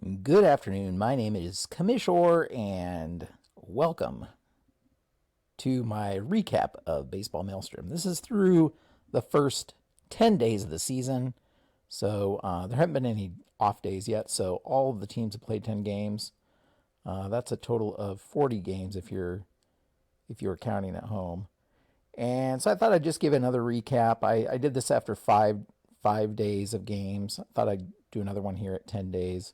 Good afternoon. My name is Commissioner, and welcome to my recap of Baseball Maelstrom. This is through the first 10 days of the season, so there haven't been any off days yet, so all of the teams have played 10 games. That's a total of 40 games if you're counting at home. And so I thought I'd just give another recap. I did this after five days of games. I thought I'd do another one here at 10 days,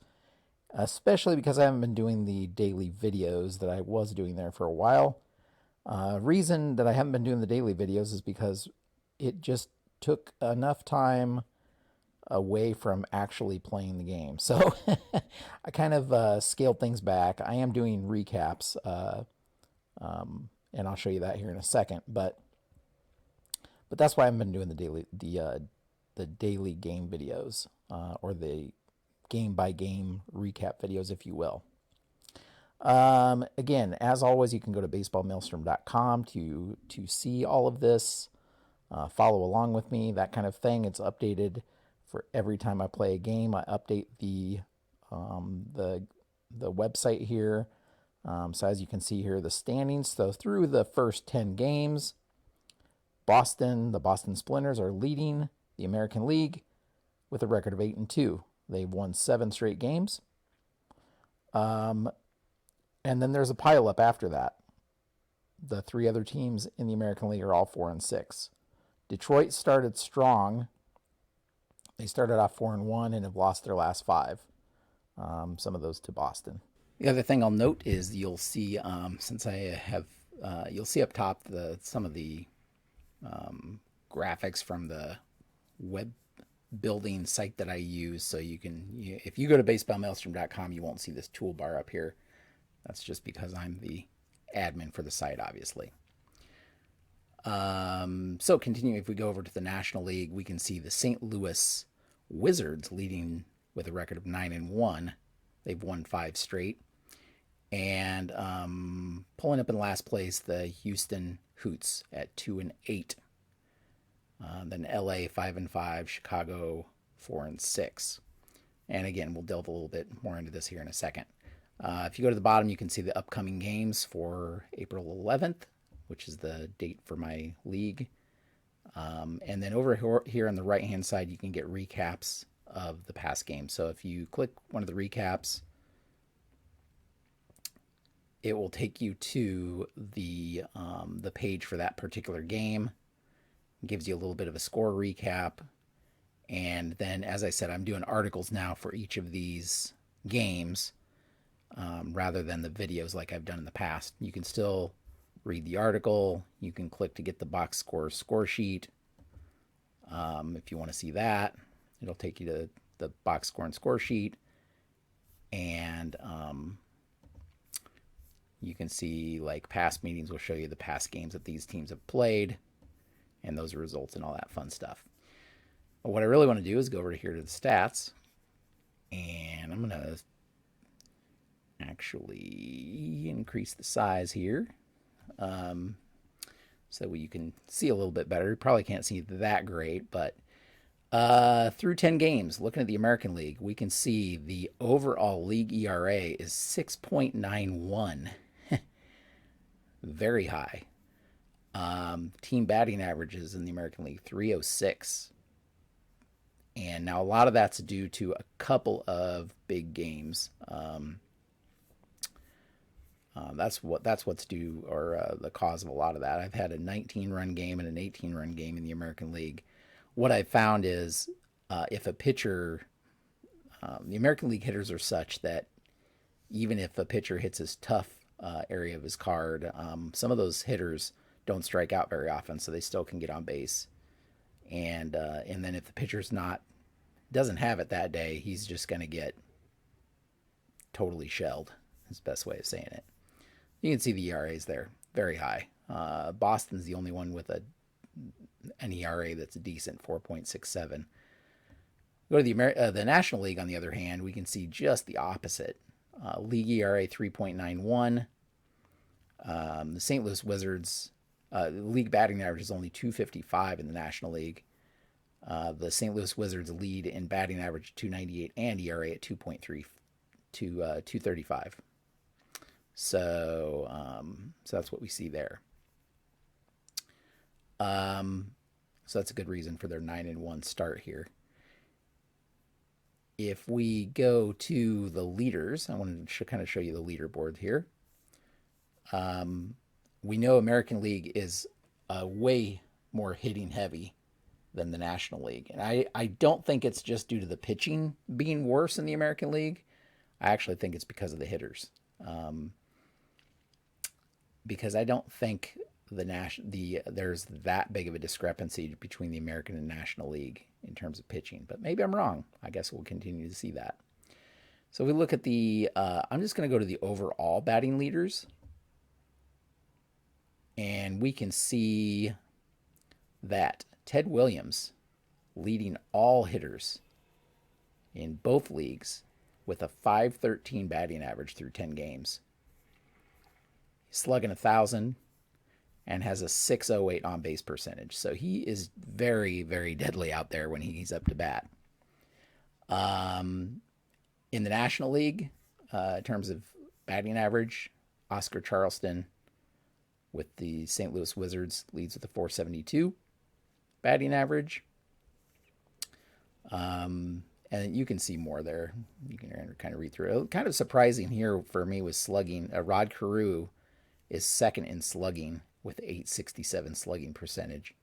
especially because I haven't been doing the daily videos that I was doing there for a while. Reason that I haven't been doing the daily videos is because it just took enough time away from actually playing the game. So I kind of scaled things back. I am doing recaps, and I'll show you that here in a second. But that's why I haven't been doing the daily game videos, or the game by game recap videos, if you will. Again, as always, you can go to baseballmaelstrom.com to see all of this, follow along with me, that kind of thing. It's updated for every time I play a game. I update the website here. So as you can see here, the standings. So through the first 10 games, the Boston Splinters are leading the American League with a record of 8-2. They've won 7 straight games. And then there's a pileup after that. The 3 other teams in the American League are all 4-6. Detroit started strong. They started off 4-1 and have lost their last 5. Some of those to Boston. The other thing I'll note is you'll see, since I have, you'll see up top some of the graphics from the web building site that I use. So if you go to baseballmaelstrom.com, you won't see this toolbar up here. That's just because I'm the admin for the site, obviously. So continuing, if we go over to the National League, we can see the St. Louis Wizards leading with a record of 9-1. They've won 5 straight. And pulling up in last place, the Houston Hoots at 2-8. Then LA 5-5, Chicago 4-6. And again, we'll delve a little bit more into this here in a second. If you go to the bottom, you can see the upcoming games for April 11th, which is the date for my league. And then over here on the right-hand side, you can get recaps of the past games. So if you click one of the recaps, it will take you to the page for that particular game. It gives you a little bit of a score recap. And then, as I said, I'm doing articles now for each of these games, rather than the videos like I've done in the past. You can still read the article. You can click to get the box score score sheet. If you want to see that, it'll take you to the box score and score sheet. And you can see, like, past meetings will show you the past games that these teams have played and those results and all that fun stuff. But what I really want to do is go over here to the stats, and I'm going to actually increase the size here, so you can see a little bit better. You probably can't see that great, but through 10 games, looking at the American League, we can see the overall league ERA is 6.91. Very high. Team batting averages in the American League, 306. And now a lot of that's due to a couple of big games. That's what's due, or the cause of a lot of that. I've had a 19-run game and an 18-run game in the American League. What I found is, if a pitcher, the American League hitters are such that even if a pitcher hits his tough area of his card, some of those hitters don't strike out very often, so they still can get on base. And then if the pitcher's doesn't have it that day, he's just going to get totally shelled. Is the best way of saying it. You can see the ERAs there, very high. Boston's the only one with an ERA that's decent, 4.67. Go to the National League, on the other hand, we can see just the opposite. League ERA 3.91. The St. Louis Wizards, league batting average is only 255 in the National League. The St. Louis Wizards lead in batting average 298 and ERA at 2.3 to 235. So so that's what we see there. So that's a good reason for their 9-1 start here. If we go to the leaders, I wanted to kind of show you the leaderboard here. We know American League is way more hitting heavy than the National League. And I don't think it's just due to the pitching being worse in the American League. I actually think it's because of the hitters. Because I don't think there's that big of a discrepancy between the American and National League in terms of pitching. But maybe I'm wrong. I guess we'll continue to see that. So if we look at I'm just going to go to the overall batting leaders. And we can see that Ted Williams leading all hitters in both leagues with a .513 batting average through 10 games. He's slugging 1,000 and has a .608 on-base percentage. So he is very, very deadly out there when he's up to bat. In the National League, in terms of batting average, Oscar Charleston with the St. Louis Wizards leads with a .472 batting average. And you can see more there. You can kind of read through it. Kind of surprising here for me was slugging. Rod Carew is second in slugging with .867 slugging percentage.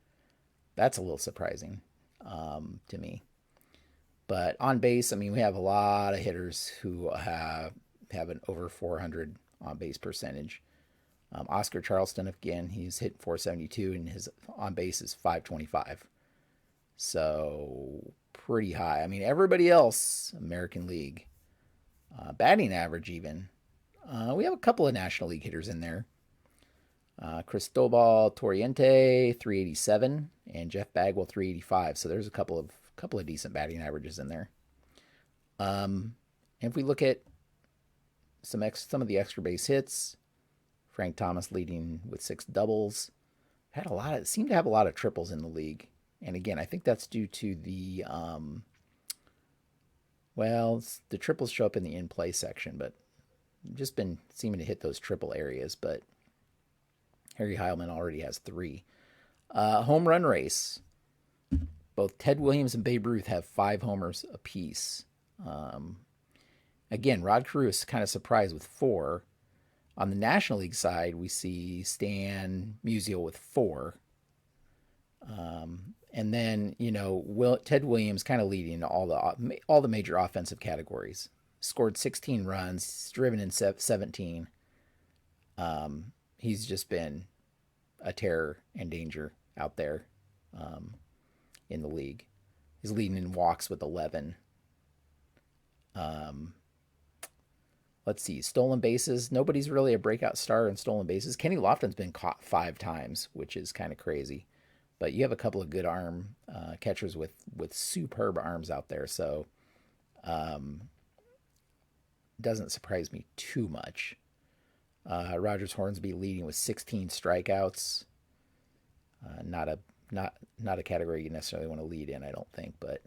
That's a little surprising to me. But on base, I mean, we have a lot of hitters who have an over 400 on base percentage. Oscar Charleston, again, he's hit .472 and his on base is .525. So pretty high. I mean, everybody else, American League, batting average even. We have a couple of National League hitters in there. Cristobal Toriente, 387, and Jeff Bagwell, 385. So there's a couple of decent batting averages in there. And if we look at some of the extra base hits, Frank Thomas leading with 6 doubles. Seemed to have a lot of triples in the league. And again, I think that's due to the triples show up in the in-play section, but just been seeming to hit those triple areas. But Harry Heilman already has 3. Home run race. Both Ted Williams and Babe Ruth have 5 homers apiece. Again, Rod Carew is kind of surprised with 4. On the National League side, we see Stan Musial with 4. And then, Ted Williams kind of leading all the major offensive categories. Scored 16 runs, driven in 17. He's just been a terror and danger out there in the league. He's leading in walks with 11. Let's see, stolen bases. Nobody's really a breakout star in stolen bases. Kenny Lofton's been caught 5 times, which is kind of crazy. But you have a couple of good arm catchers with superb arms out there, so doesn't surprise me too much. Rogers Hornsby leading with 16 strikeouts. Not a category you necessarily want to lead in, I don't think, but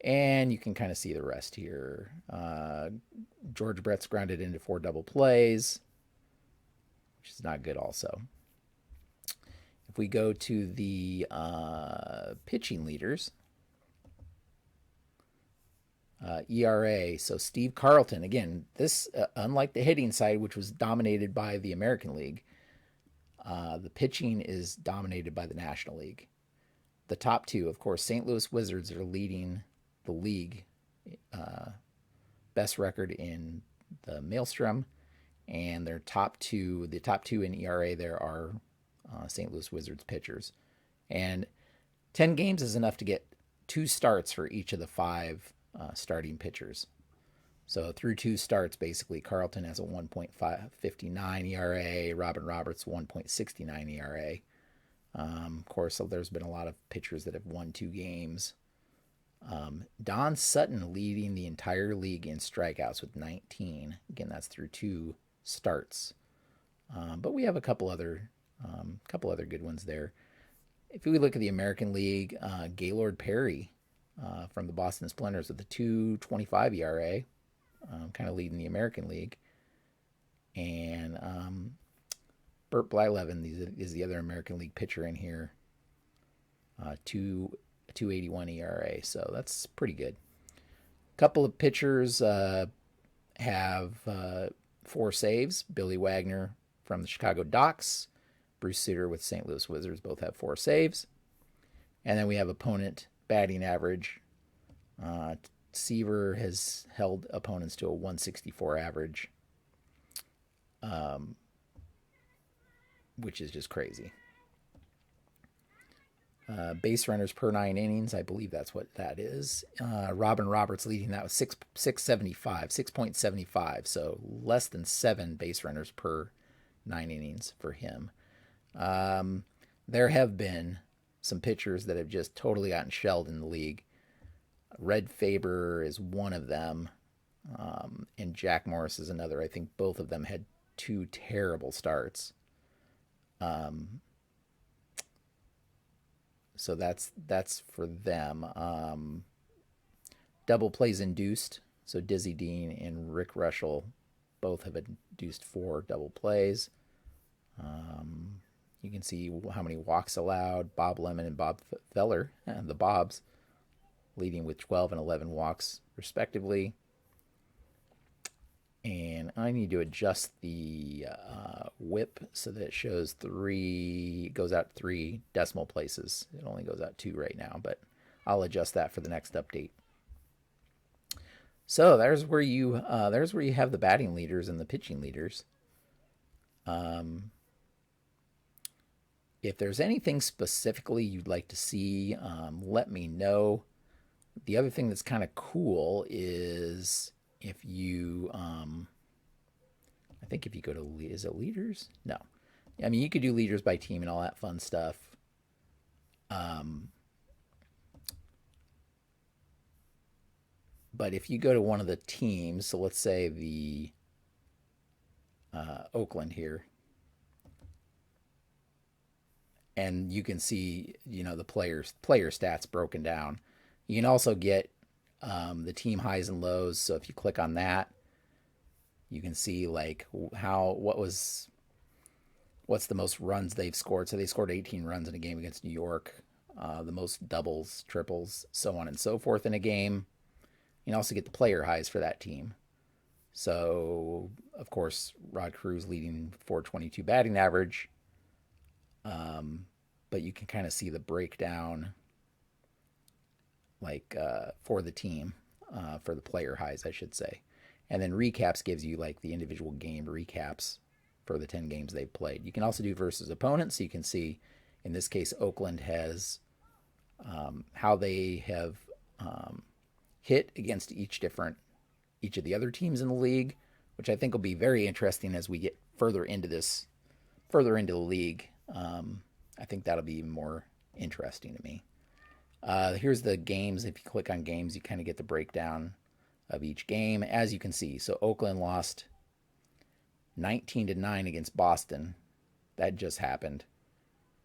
and you can kind of see the rest here. George Brett's grounded into 4 double plays, which is not good also. If we go to the pitching leaders, ERA, so Steve Carlton, again, this, unlike the hitting side, which was dominated by the American League, the pitching is dominated by the National League. The top 2, of course, St. Louis Wizards are leading the league, best record in the Maelstrom, and the top 2 in ERA there are St. Louis Wizards pitchers. And 10 games is enough to get 2 starts for each of the 5 starting pitchers. So through 2 starts, basically, Carlton has a 1.59 ERA, Robin Roberts 1.69 ERA. Of course, there's been a lot of pitchers that have won 2 games. Don Sutton leading the entire league in strikeouts with 19. Again, that's through 2 starts. But we have a couple other good ones there. If we look at the American League, Gaylord Perry from the Boston Splendors with a 2.25 ERA, kind of leading the American League. And Burt Blyleven is the other American League pitcher in here, 2.81 ERA. So that's pretty good. A couple of pitchers have 4 saves. Billy Wagner from the Chicago Docks, Bruce Sutter with St. Louis Wizards both have 4 saves. And then we have opponent batting average. Seaver has held opponents to a 164 average, which is just crazy. Base runners per 9 innings, I believe that's what that is. Robin Roberts leading that with 6.75, so less than 7 base runners per 9 innings for him. There have been some pitchers that have just totally gotten shelled in the league. Red Faber is one of them, and Jack Morris is another. I think both of them had 2 terrible starts. So that's for them. Double plays induced. So Dizzy Dean and Rick Rushell both have induced 4 double plays. You can see how many walks allowed. Bob Lemon and Bob Feller, the Bobs, leading with 12 and 11 walks respectively. And I need to adjust the whip so that it shows 3, goes out 3 decimal places. It only goes out 2 right now, but I'll adjust that for the next update. So there's where you have the batting leaders and the pitching leaders. If there's anything specifically you'd like to see, let me know. The other thing that's kind of cool is if you, I think if you go to, is it leaders? No. I mean, you could do leaders by team and all that fun stuff. But if you go to one of the teams, so let's say the Oakland here, and you can see, the player stats broken down. You can also get the team highs and lows. So if you click on that, you can see like what's the most runs they've scored. So they scored 18 runs in a game against New York, the most doubles, triples, so on and so forth in a game. You can also get the player highs for that team. So of course, Rod Cruz leading 422 batting average. But you can kind of see the breakdown, like for the team, for the player highs, I should say. And then recaps gives you like the individual game recaps for the 10 games they've played. You can also do versus opponents. So you can see, in this case, Oakland has how they have hit against each of the other teams in the league, which I think will be very interesting as we get further into the league. I think that'll be even more interesting to me. Here's the games. If you click on games, you kind of get the breakdown of each game, as you can see. So Oakland lost 19-9 against Boston. That just happened.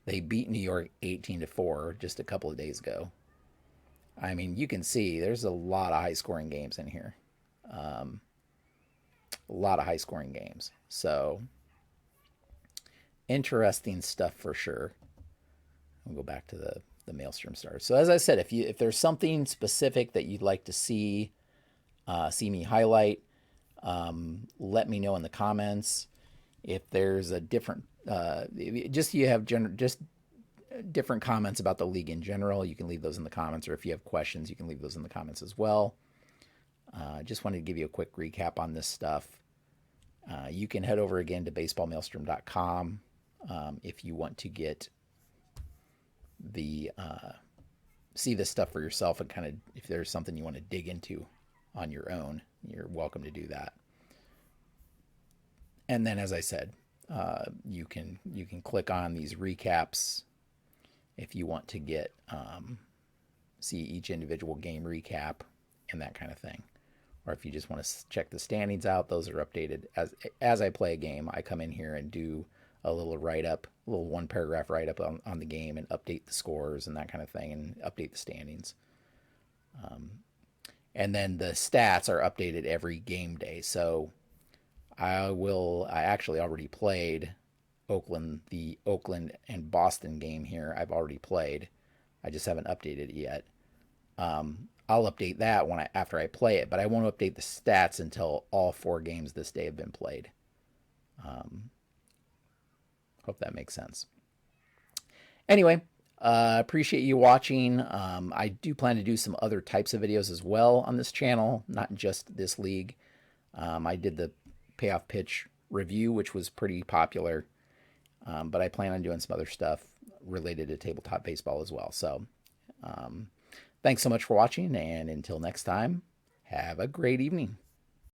They beat New York 18-4 just a couple of days ago. I mean, you can see there's a lot of high-scoring games in here. A lot of high-scoring games. So interesting stuff for sure. We'll go back to the Maelstrom Stars. So as I said, if there's something specific that you'd like to see me highlight, let me know in the comments. If there's a different, just different comments about the league in general, you can leave those in the comments. Or if you have questions, you can leave those in the comments as well. Just wanted to give you a quick recap on this stuff. You can head over again to baseballmaelstrom.com if you want to get see this stuff for yourself, and kind of if there's something you want to dig into on your own, you're welcome to do that. And then, as I said, you can click on these recaps if you want to get see each individual game recap and that kind of thing. Or if you just want to check the standings out, those are updated as I play a game. I come in here and do a little write-up, a little 1-paragraph write-up on the game, and update the scores and that kind of thing, and update the standings. And then the stats are updated every game day. So I actually already played the Oakland and Boston game here. I've already played. I just haven't updated it yet. I'll update that after I play it, but I won't update the stats until all 4 games this day have been played. Hope that makes sense. Anyway, appreciate you watching. I do plan to do some other types of videos as well on this channel, not just this league. I did the Payoff Pitch review, which was pretty popular, but I plan on doing some other stuff related to tabletop baseball as well. So thanks so much for watching, and until next time, have a great evening.